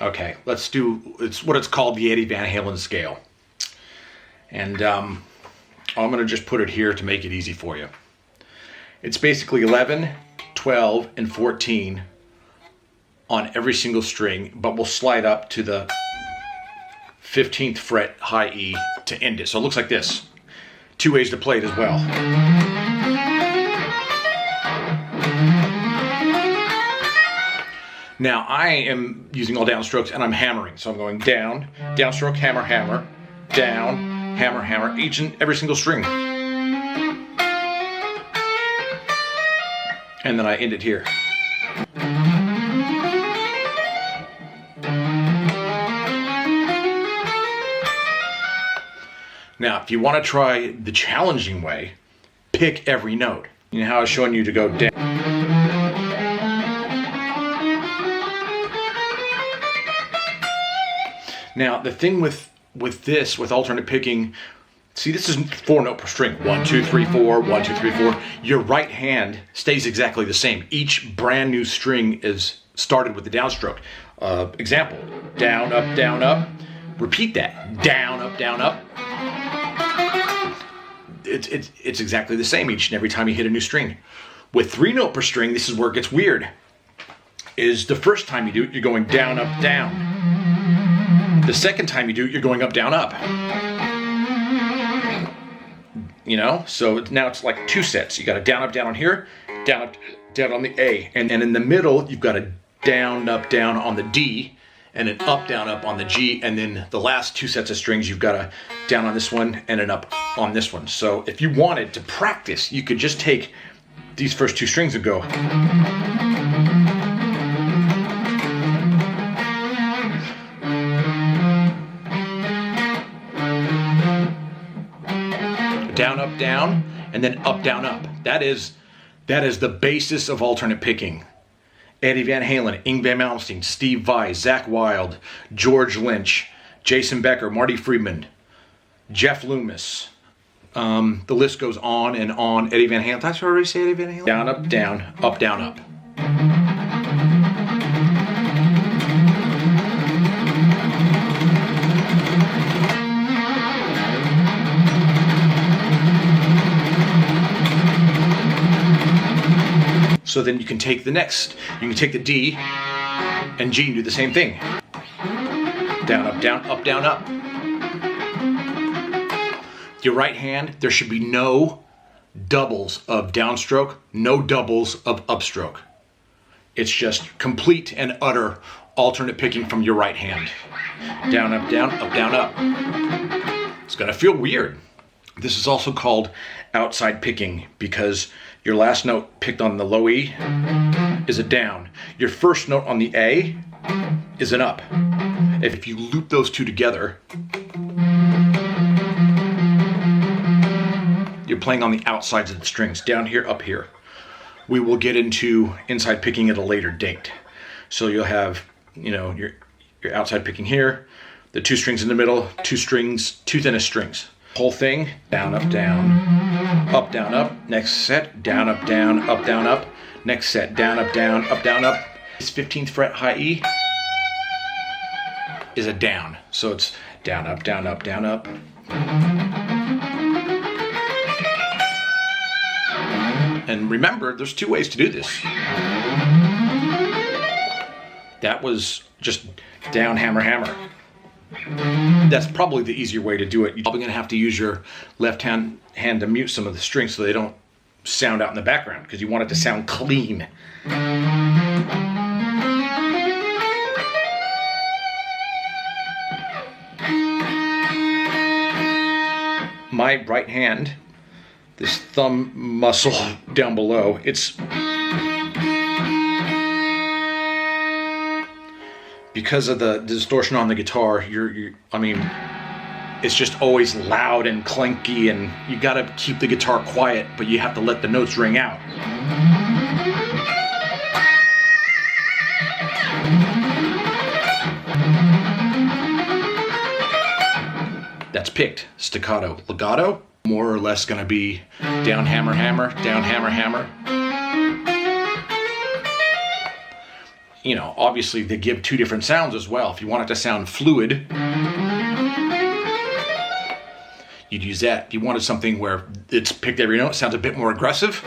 Okay, let's do, it's what it's called, the Eddie Van Halen scale. And I'm going to just put it here to make it easy for you. It's basically 11, 12, and 14 on every single string, but we'll slide up to the 15th fret high E to end it. So it looks like this. Two ways to play it as well. Now I am using all downstrokes and I'm hammering. So I'm going down, downstroke, hammer, hammer, down, hammer, hammer, each and every single string. And then I end it here. Now, if you want to try the challenging way, pick every note. You know how I was showing you to go down. Now, the thing with alternate picking, see, this is 4 note per string. 1, 2, 3, 4, 1, 2, 3, 4. Your right hand stays exactly the same. Each brand new string is started with the downstroke. Example, down, up, down, up. Repeat that. Down, up, down, up. It's exactly the same each and every time you hit a new string. With 3 note per string, this is where it gets weird. Is the first time you do it, you're going down, up, down. The second time you do it, you're going up, down, up. You know, so now it's like 2 sets. You got a down, up, down on here, down, up, down on the A, and in the middle you've got a down, up, down on the D, and an up, down, up on the G, and then the last 2 sets of strings you've got a down on this one and an up on this one. So if you wanted to practice, you could just take these first 2 strings and go. Down, up, down, and then up, down, up. That is the basis of alternate picking. Eddie Van Halen, Yngwie Malmsteen, Steve Vai, Zakk Wylde, George Lynch, Jason Becker, Marty Friedman, Jeff Loomis. The list goes on and on. Eddie Van Halen. Did I already say Eddie Van Halen? Down, up, down, up, down, up. So then you can take the next, you can take the D and G and do the same thing. Down, up, down, up, down, up. Your right hand, there should be no doubles of downstroke, no doubles of upstroke. It's just complete and utter alternate picking from your right hand. Down, up, down, up, down, up. It's gonna feel weird. This is also called outside picking because your last note picked on the low E is a down. Your first note on the A is an up. If you loop those two together, you're playing on the outsides of the strings, down here, up here. We will get into inside picking at a later date. So you'll have, you know, your outside picking here, the 2 strings in the middle, 2 strings, 2 thinnest strings. Whole thing, down, up, down, up, down, up. Next set, down, up, down, up, down, up. Next set, down, up, down, up, down, up. This 15th fret high E is a down. So it's down, up, down, up, down, up. And remember, there's 2 ways to do this. That was just down, hammer, hammer. That's probably the easier way to do it. You're probably going to have to use your left hand to mute some of the strings so they don't sound out in the background because you want it to sound clean. My right hand, this thumb muscle down below, it's because of the distortion on the guitar, I mean, it's just always loud and clanky, and you gotta keep the guitar quiet, but you have to let the notes ring out. That's picked. Staccato. Legato, more or less gonna be down, hammer, hammer, down, hammer, hammer. you know, obviously they give two different sounds as well. If you want it to sound fluid, you'd use that. If you wanted something where it's picked every note, sounds a bit more aggressive,